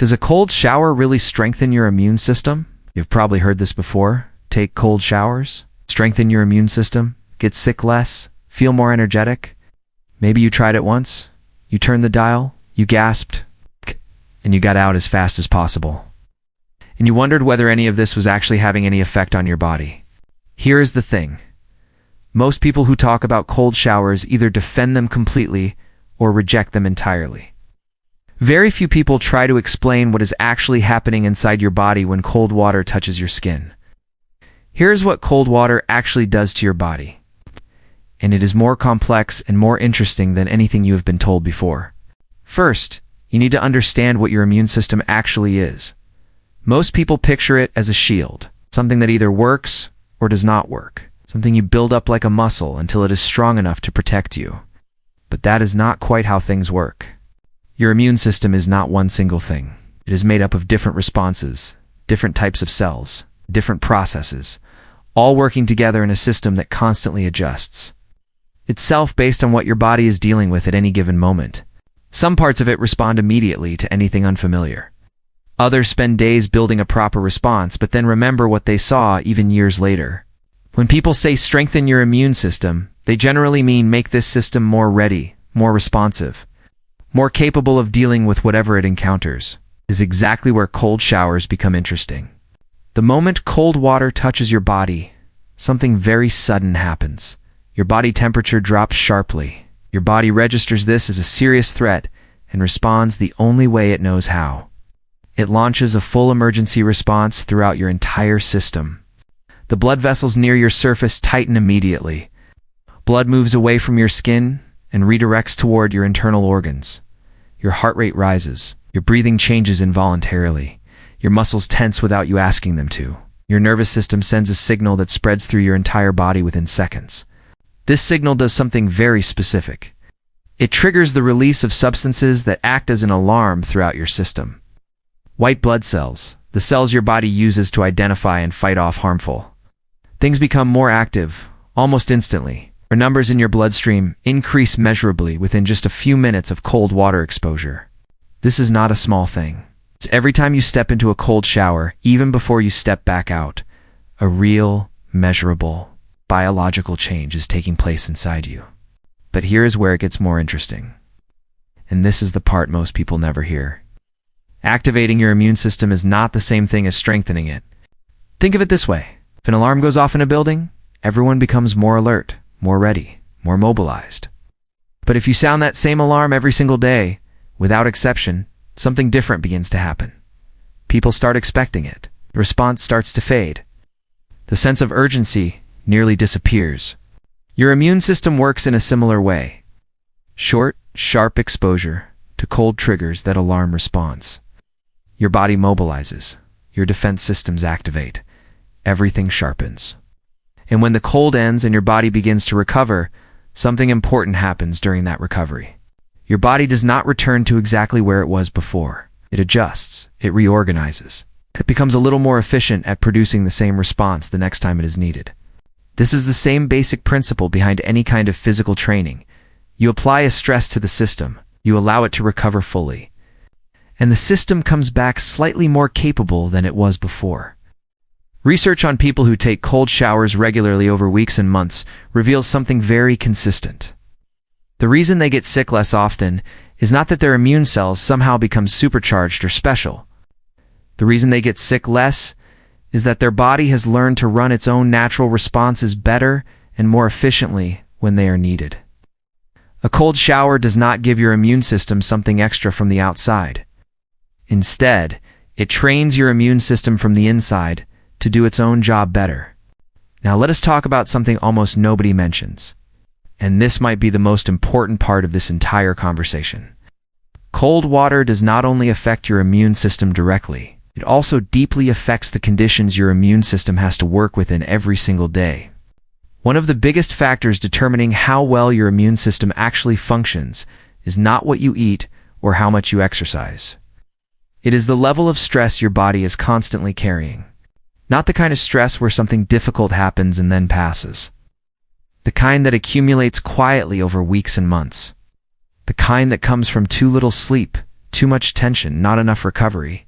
Does a cold shower really strengthen your immune system? You've probably heard this before. Take cold showers, strengthen your immune system, get sick less, feel more energetic. Maybe you tried it once, you turned the dial, you gasped, and you got out as fast as possible. And you wondered whether any of this was actually having any effect on your body. Here is the thing. Most people who talk about cold showers either defend them completely or reject them entirely. Very few people try to explain what is actually happening inside your body when cold water touches your skin. Here's what cold water actually does to your body. And it is more complex and more interesting than anything you have been told before. First, you need to understand what your immune system actually is. Most people picture it as a shield, something that either works or does not work, something you build up like a muscle until it is strong enough to protect you. But that is not quite how things work. Your immune system is not one single thing. It is made up of different responses, different types of cells, different processes, all working together in a system that constantly adjusts itself based on what your body is dealing with at any given moment. Some parts of it respond immediately to anything unfamiliar. Others spend days building a proper response, but then remember what they saw even years later. When people say strengthen your immune system, they generally mean make this system more ready, more responsive, more capable of dealing with whatever it encounters. Is exactly where cold showers become interesting. The moment cold water touches your body, something very sudden happens. Your body temperature drops sharply. Your body registers this as a serious threat and responds the only way it knows how. It launches a full emergency response throughout your entire system. The blood vessels near your surface tighten immediately. Blood moves away from your skin and redirects toward your internal organs. Your heart rate rises. Your breathing changes involuntarily. Your muscles tense without you asking them to. Your nervous system sends a signal that spreads through your entire body within seconds. This signal does something very specific. It triggers the release of substances that act as an alarm throughout your system. White blood cells, the cells your body uses to identify and fight off harmful things, become more active almost instantly. Your numbers in your bloodstream increase measurably within just a few minutes of cold water exposure. This is not a small thing. Every time you step into a cold shower, even before you step back out, a real, measurable, biological change is taking place inside you. But here is where it gets more interesting. And this is the part most people never hear. Activating your immune system is not the same thing as strengthening it. Think of it this way. If an alarm goes off in a building, everyone becomes more alert, more ready, more mobilized. But if you sound that same alarm every single day, without exception, something different begins to happen. People start expecting it. The response starts to fade. The sense of urgency nearly disappears. Your immune system works in a similar way. Short, sharp exposure to cold triggers that alarm response. Your body mobilizes. Your defense systems activate. Everything sharpens. And when the cold ends and your body begins to recover, something important happens during that recovery. Your body does not return to exactly where it was before. It adjusts. It reorganizes. It becomes a little more efficient at producing the same response the next time it is needed. This is the same basic principle behind any kind of physical training. You apply a stress to the system. You allow it to recover fully. And the system comes back slightly more capable than it was before. Research on people who take cold showers regularly over weeks and months reveals something very consistent. The reason they get sick less often is not that their immune cells somehow become supercharged or special. The reason they get sick less is that their body has learned to run its own natural responses better and more efficiently when they are needed. A cold shower does not give your immune system something extra from the outside. Instead, it trains your immune system from the inside to do its own job better. Now let us talk about something almost nobody mentions. And this might be the most important part of this entire conversation. Cold water does not only affect your immune system directly, it also deeply affects the conditions your immune system has to work within every single day. One of the biggest factors determining how well your immune system actually functions is not what you eat or how much you exercise. It is the level of stress your body is constantly carrying. Not the kind of stress where something difficult happens and then passes. The kind that accumulates quietly over weeks and months. The kind that comes from too little sleep, too much tension, not enough recovery.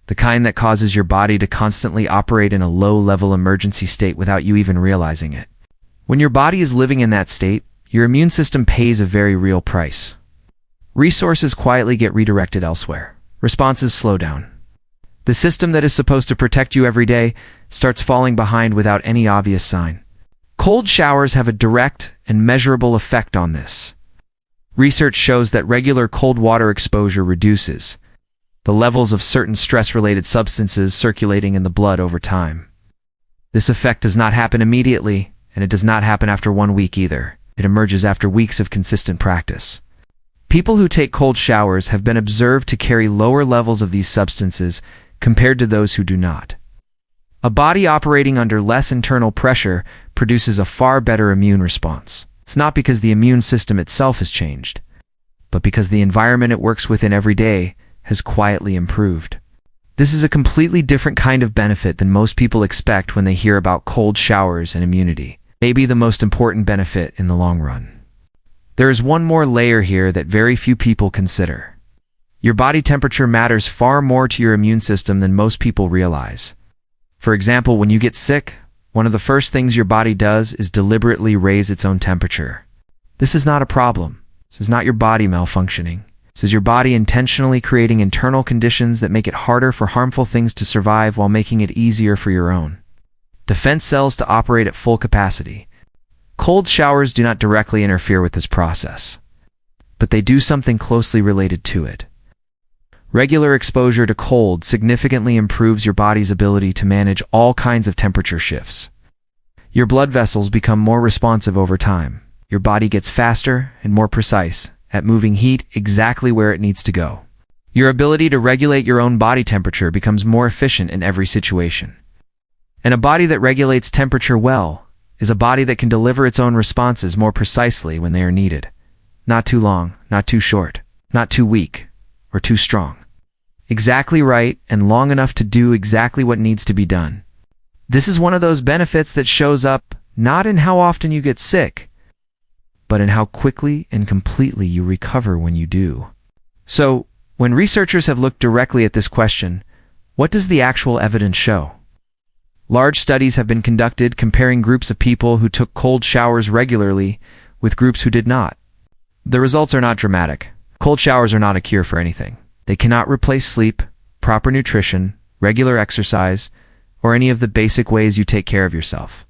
The kind that causes your body to constantly operate in a low-level emergency state without you even realizing it. When your body is living in that state, your immune system pays a very real price. Resources quietly get redirected elsewhere. Responses slow down. The system that is supposed to protect you every day starts falling behind without any obvious sign. Cold showers have a direct and measurable effect on this. Research shows that regular cold water exposure reduces the levels of certain stress-related substances circulating in the blood over time. This effect does not happen immediately, and it does not happen after 1 week either. It emerges after weeks of consistent practice. People who take cold showers have been observed to carry lower levels of these substances compared to those who do not. A body operating under less internal pressure produces a far better immune response. It's not because the immune system itself has changed, but because the environment it works within every day has quietly improved. This is a completely different kind of benefit than most people expect when they hear about cold showers and immunity. Maybe the most important benefit in the long run. There is one more layer here that very few people consider. Your body temperature matters far more to your immune system than most people realize. For example, when you get sick, one of the first things your body does is deliberately raise its own temperature. This is not a problem. This is not your body malfunctioning. This is your body intentionally creating internal conditions that make it harder for harmful things to survive while making it easier for your own defense cells to operate at full capacity. Cold showers do not directly interfere with this process, but they do something closely related to it. Regular exposure to cold significantly improves your body's ability to manage all kinds of temperature shifts. Your blood vessels become more responsive over time. Your body gets faster and more precise at moving heat exactly where it needs to go. Your ability to regulate your own body temperature becomes more efficient in every situation. And a body that regulates temperature well is a body that can deliver its own responses more precisely when they are needed. Not too long, not too short, not too weak, or too strong. Exactly right and long enough to do exactly what needs to be done. This is one of those benefits that shows up not in how often you get sick, but in how quickly and completely you recover when you do. So, when researchers have looked directly at this question, what does the actual evidence show? Large studies have been conducted comparing groups of people who took cold showers regularly with groups who did not. The results are not dramatic. Cold showers are not a cure for anything. They cannot replace sleep, proper nutrition, regular exercise, or any of the basic ways you take care of yourself.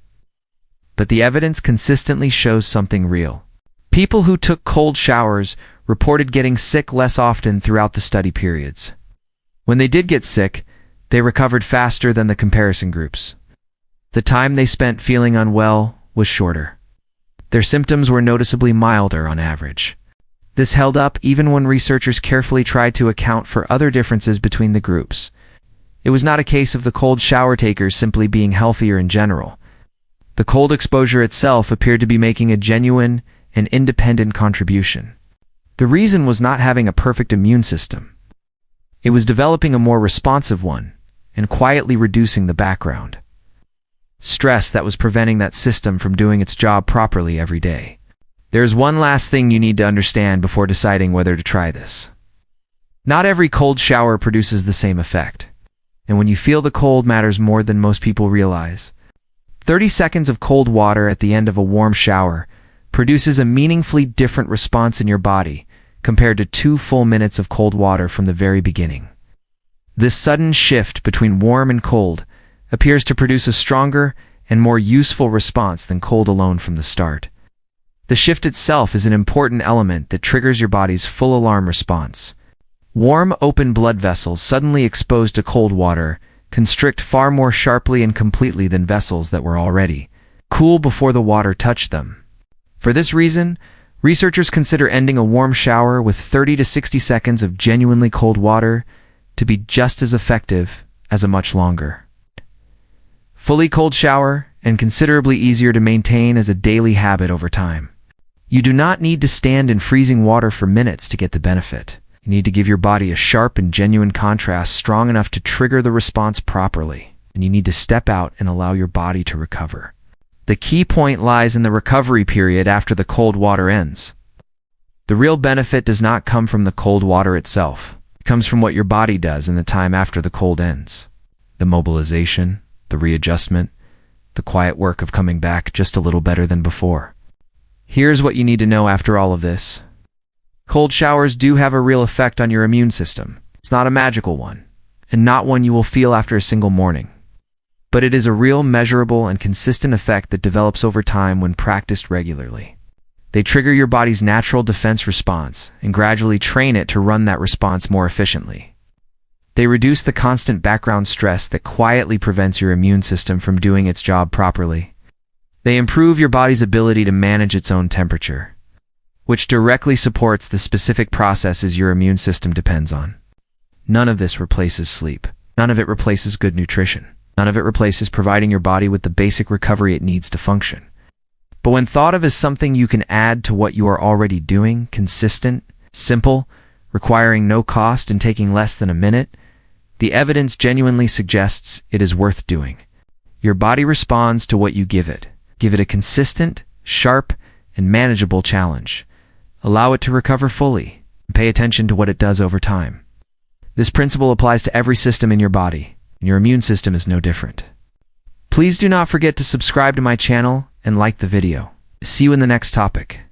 But the evidence consistently shows something real. People who took cold showers reported getting sick less often throughout the study periods. When they did get sick, they recovered faster than the comparison groups. The time they spent feeling unwell was shorter. Their symptoms were noticeably milder on average. This held up even when researchers carefully tried to account for other differences between the groups. It was not a case of the cold shower takers simply being healthier in general. The cold exposure itself appeared to be making a genuine and independent contribution. The reason was not having a perfect immune system. It was developing a more responsive one and quietly reducing the background stress that was preventing that system from doing its job properly every day. There's one last thing you need to understand before deciding whether to try this. Not every cold shower produces the same effect, and when you feel the cold matters more than most people realize. 30 seconds of cold water at the end of a warm shower produces a meaningfully different response in your body compared to 2 full minutes of cold water from the very beginning. This sudden shift between warm and cold appears to produce a stronger and more useful response than cold alone from the start. The shift itself is an important element that triggers your body's full alarm response. Warm, open blood vessels suddenly exposed to cold water constrict far more sharply and completely than vessels that were already cool before the water touched them. For this reason, researchers consider ending a warm shower with 30 to 60 seconds of genuinely cold water to be just as effective as a much longer, fully cold shower, and considerably easier to maintain as a daily habit over time. You do not need to stand in freezing water for minutes to get the benefit. You need to give your body a sharp and genuine contrast strong enough to trigger the response properly, and you need to step out and allow your body to recover. The key point lies in the recovery period after the cold water ends. The real benefit does not come from the cold water itself. It comes from what your body does in the time after the cold ends. The mobilization, the readjustment, the quiet work of coming back just a little better than before. Here's what you need to know after all of this. Cold showers do have a real effect on your immune system. It's not a magical one, and not one you will feel after a single morning. But it is a real, measurable, and consistent effect that develops over time when practiced regularly. They trigger your body's natural defense response and gradually train it to run that response more efficiently. They reduce the constant background stress that quietly prevents your immune system from doing its job properly. They improve your body's ability to manage its own temperature, which directly supports the specific processes your immune system depends on. None of this replaces sleep. None of it replaces good nutrition. None of it replaces providing your body with the basic recovery it needs to function. But when thought of as something you can add to what you are already doing, consistent, simple, requiring no cost and taking less than a minute, the evidence genuinely suggests it is worth doing. Your body responds to what you give it. Give it a consistent, sharp, and manageable challenge. Allow it to recover fully, and pay attention to what it does over time. This principle applies to every system in your body, and your immune system is no different. Please do not forget to subscribe to my channel and like the video. See you in the next topic.